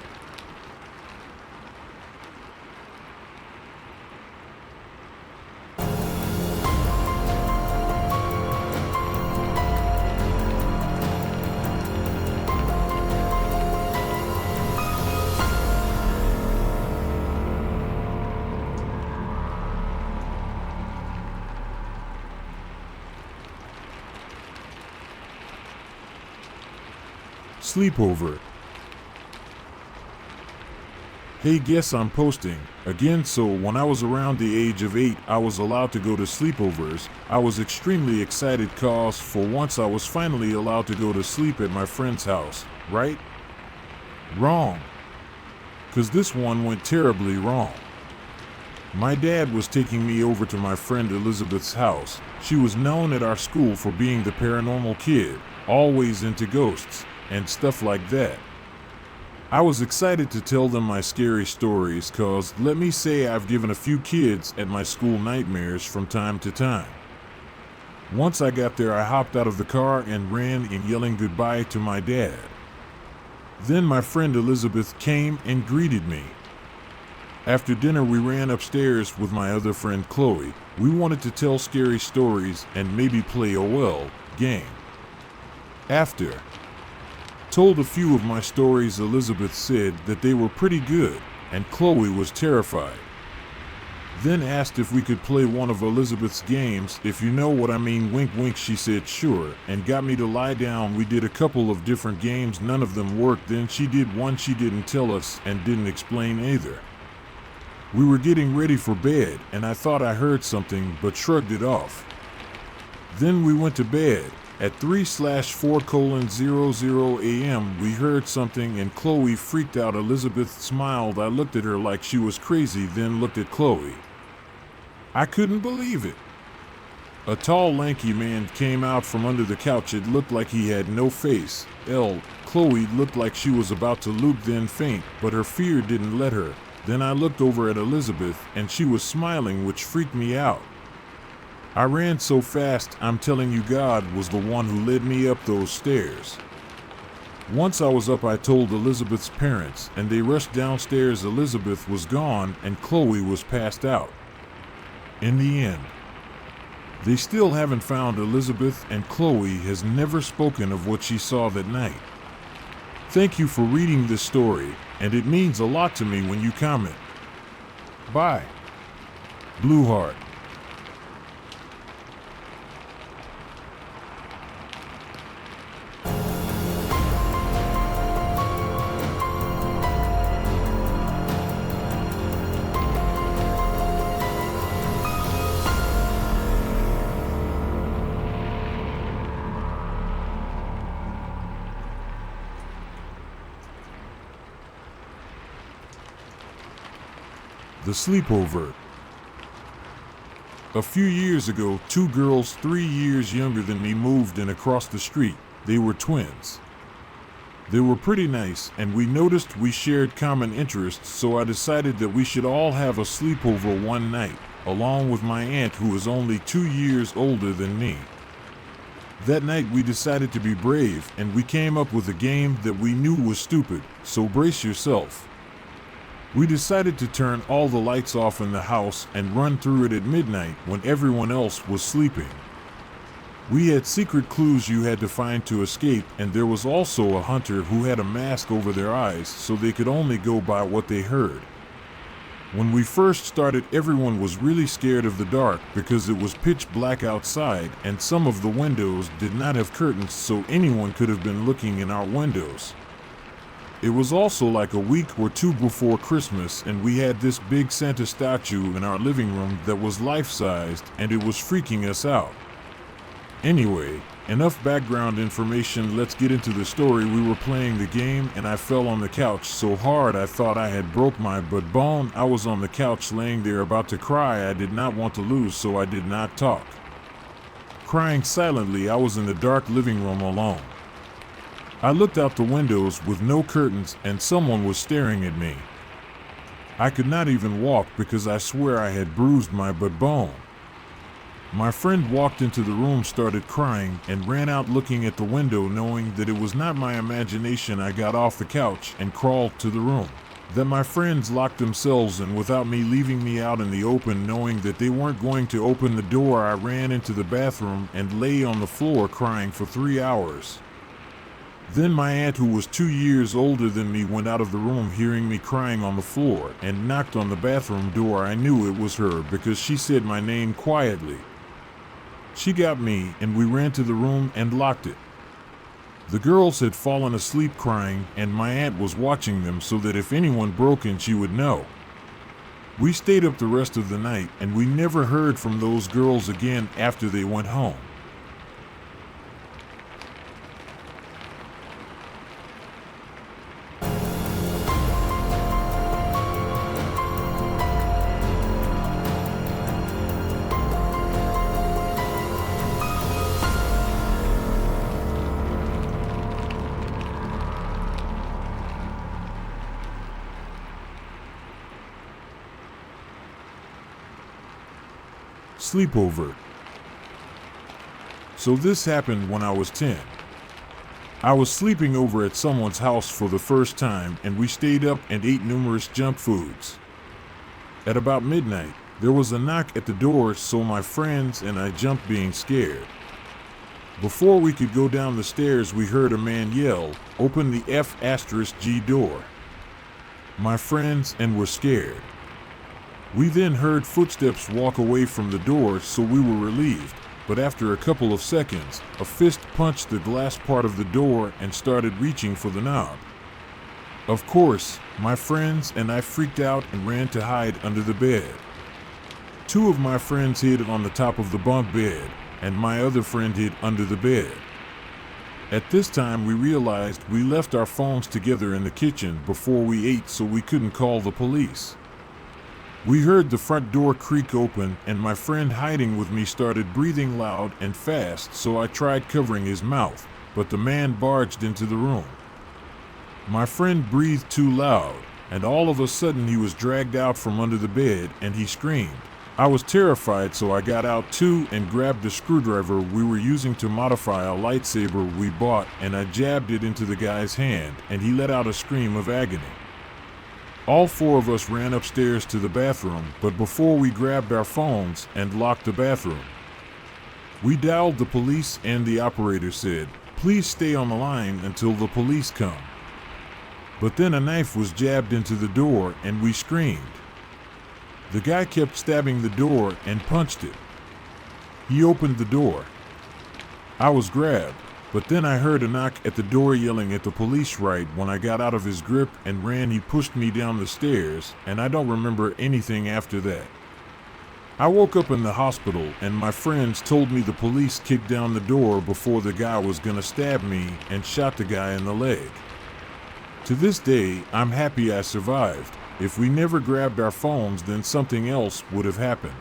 Sleepover. Hey, guess I'm posting again. So when I was around the age of 8, I was allowed to go to sleepovers. I was extremely excited cause for once I was finally allowed to go to sleep at my friend's house, right? Wrong. Cause this one went terribly wrong. My dad was taking me over to my friend Elizabeth's house. She was known at our school for being the paranormal kid, always into ghosts and stuff like that. I was excited to tell them my scary stories cause, let me say, I've given a few kids at my school nightmares from time to time. Once I got there, I hopped out of the car and ran in, yelling goodbye to my dad. Then my friend Elizabeth came and greeted me. After dinner, we ran upstairs with my other friend Chloe. We wanted to tell scary stories and maybe play a game. After told a few of my stories, Elizabeth said that they were pretty good, and Chloe was terrified. Then asked if we could play one of Elizabeth's games, if you know what I mean. Wink wink. She said sure, and got me to lie down. We did a couple of different games, none of them worked. Then she did one she didn't tell us and didn't explain either. We were getting ready for bed, and I thought I heard something but shrugged it off. Then we went to bed, At 3/4:00 a.m. we heard something and Chloe freaked out. Elizabeth smiled. I looked at her like she was crazy, then looked at Chloe. I couldn't believe it. A tall, lanky man came out from under the couch. It looked like he had no face. Chloe looked like she was about to loop, then faint, but her fear didn't let her. Then I looked over at Elizabeth, and she was smiling, which freaked me out. I ran so fast, I'm telling you, God was the one who led me up those stairs. Once I was up, I told Elizabeth's parents, and they rushed downstairs. Elizabeth was gone, and Chloe was passed out. In the end, they still haven't found Elizabeth, and Chloe has never spoken of what she saw that night. Thank you for reading this story, and it means a lot to me when you comment. Bye. Blue Heart. The Sleepover. A few years ago, two girls 3 years younger than me moved in across the street. They were twins. They were pretty nice, and we noticed we shared common interests, so I decided that we should all have a sleepover one night, along with my aunt, who is only 2 years older than me. That night we decided to be brave, and we came up with a game that we knew was stupid, so brace yourself. We decided to turn all the lights off in the house and run through it at midnight when everyone else was sleeping. We had secret clues you had to find to escape, and there was also a hunter who had a mask over their eyes so they could only go by what they heard. When we first started, everyone was really scared of the dark because it was pitch black outside and some of the windows did not have curtains, so anyone could have been looking in our windows. It was also like a week or two before Christmas, and we had this big Santa statue in our living room that was life-sized, and it was freaking us out. Anyway, enough background information, let's get into the story. We were playing the game, and I fell on the couch so hard I thought I had broke my butt bone. I was on the couch laying there about to cry. I did not want to lose, so I did not talk. Crying silently, I was in the dark living room alone. I looked out the windows with no curtains, and someone was staring at me. I could not even walk because I swear I had bruised my butt bone. My friend walked into the room, started crying, and ran out looking at the window, knowing that it was not my imagination. I got off the couch and crawled to the room. Then my friends locked themselves in without me, leaving me out in the open, knowing that they weren't going to open the door. I ran into the bathroom and lay on the floor crying for 3 hours. Then my aunt, who was 2 years older than me, went out of the room hearing me crying on the floor and knocked on the bathroom door. I knew it was her because she said my name quietly. She got me, and we ran to the room and locked it. The girls had fallen asleep crying, and my aunt was watching them so that if anyone broke in, she would know. We stayed up the rest of the night, and we never heard from those girls again after they went home. Sleepover. So this happened when I was 10. I was sleeping over at someone's house for the first time, and we stayed up and ate numerous junk foods. At about midnight, there was a knock at the door, so my friends and I jumped, being scared. Before we could go down the stairs, we heard a man yell, "Open the F***G door." My friends and were scared. We then heard footsteps walk away from the door, so we were relieved, but after a couple of seconds, a fist punched the glass part of the door and started reaching for the knob. Of course, my friends and I freaked out and ran to hide under the bed. Two of my friends hid on the top of the bunk bed, and my other friend hid under the bed. At this time, we realized we left our phones together in the kitchen before we ate, so we couldn't call the police. We heard the front door creak open, and my friend hiding with me started breathing loud and fast, so I tried covering his mouth, but the man barged into the room. My friend breathed too loud, and all of a sudden he was dragged out from under the bed and he screamed. I was terrified, so I got out too and grabbed the screwdriver we were using to modify a lightsaber we bought, and I jabbed it into the guy's hand, and he let out a scream of agony. All four of us ran upstairs to the bathroom, but before we grabbed our phones and locked the bathroom. We dialed the police and the operator said, "Please stay on the line until the police come." But then a knife was jabbed into the door and we screamed. The guy kept stabbing the door and punched it. He opened the door. I was grabbed, but then I heard a knock at the door yelling at the police. Right when I got out of his grip and ran, he pushed me down the stairs, and I don't remember anything after that. I woke up in the hospital and my friends told me the police kicked down the door before the guy was gonna stab me and shot the guy in the leg. To this day, I'm happy I survived. If we never grabbed our phones, then something else would have happened.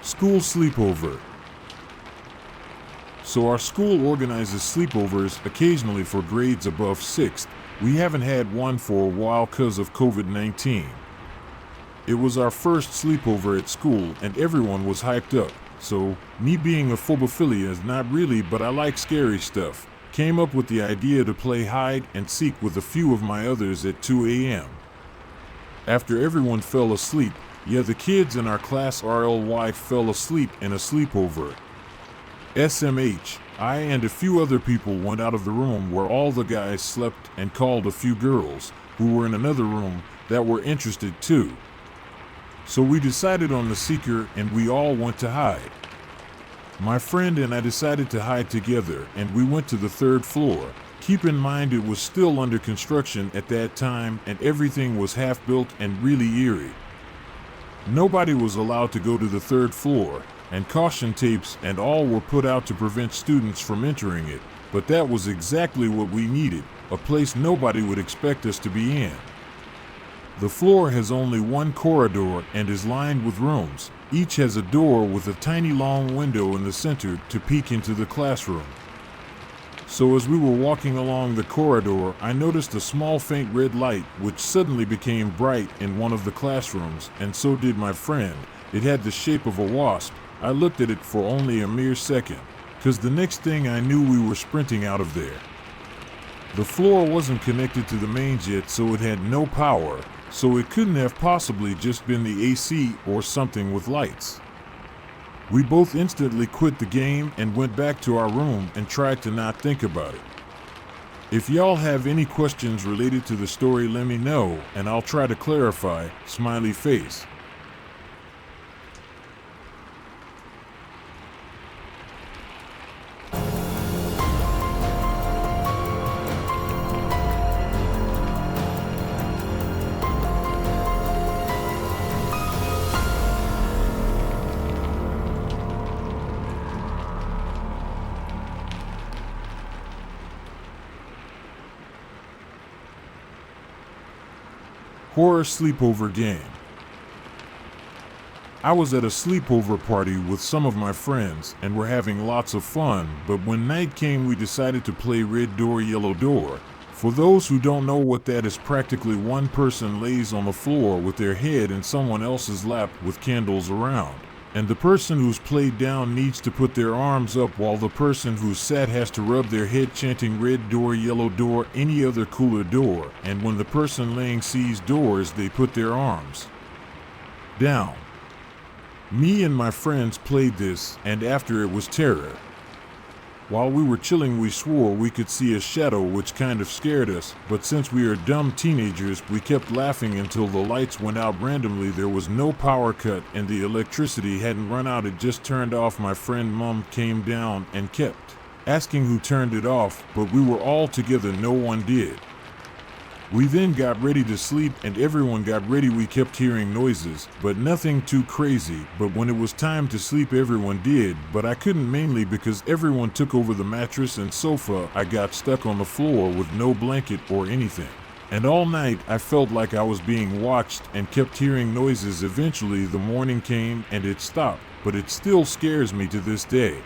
School sleepover. So our school organizes sleepovers occasionally for grades above 6th. We haven't had one for a while because of COVID-19. It was our first sleepover at school and everyone was hyped up. So, me being a phobophilia, not really, but I like scary stuff, came up with the idea to play hide and seek with a few of my others at 2 a.m. After everyone fell asleep, the kids in our class RLY fell asleep in a sleepover. SMH, I and a few other people went out of the room where all the guys slept and called a few girls who were in another room that were interested too. So we decided on the seeker and we all went to hide. My friend and I decided to hide together and we went to the 3rd floor. Keep in mind it was still under construction at that time and everything was half built and really eerie. Nobody was allowed to go to the 3rd floor, and caution tapes and all were put out to prevent students from entering it, but that was exactly what we needed, a place nobody would expect us to be in. The floor has only one corridor and is lined with rooms. Each has a door with a tiny long window in the center to peek into the classroom. So as we were walking along the corridor, I noticed a small faint red light which suddenly became bright in one of the classrooms, and so did my friend. It had the shape of a wasp. I looked at it for only a mere second, cause the next thing I knew we were sprinting out of there. The floor wasn't connected to the mains yet, so it had no power, so it couldn't have possibly just been the AC or something with lights. We both instantly quit the game and went back to our room and tried to not think about it. If y'all have any questions related to the story, let me know and I'll try to clarify. Smiley face. Horror sleepover game. I was at a sleepover party with some of my friends and were having lots of fun, but when night came we decided to play red door, yellow door. For those who don't know what that is, practically one person lays on the floor with their head in someone else's lap with candles around. And the person who's played down needs to put their arms up while the person who's sat has to rub their head chanting red door, yellow door, any other cooler door, and when the person laying sees doors they put their arms down. Me and my friends played this, and after it was terror. While we were chilling, we swore we could see a shadow, which kind of scared us, but since we are dumb teenagers, we kept laughing until the lights went out randomly. There was no power cut and the electricity hadn't run out, it just turned off. My friend Mom came down and kept asking who turned it off, but we were all together, no one did. We then got ready to sleep and everyone got ready. We kept hearing noises, but nothing too crazy. But when it was time to sleep, everyone did, but I couldn't, mainly because everyone took over the mattress and sofa. I got stuck on the floor with no blanket or anything. And all night I felt like I was being watched and kept hearing noises. Eventually the morning came and it stopped, but it still scares me to this day.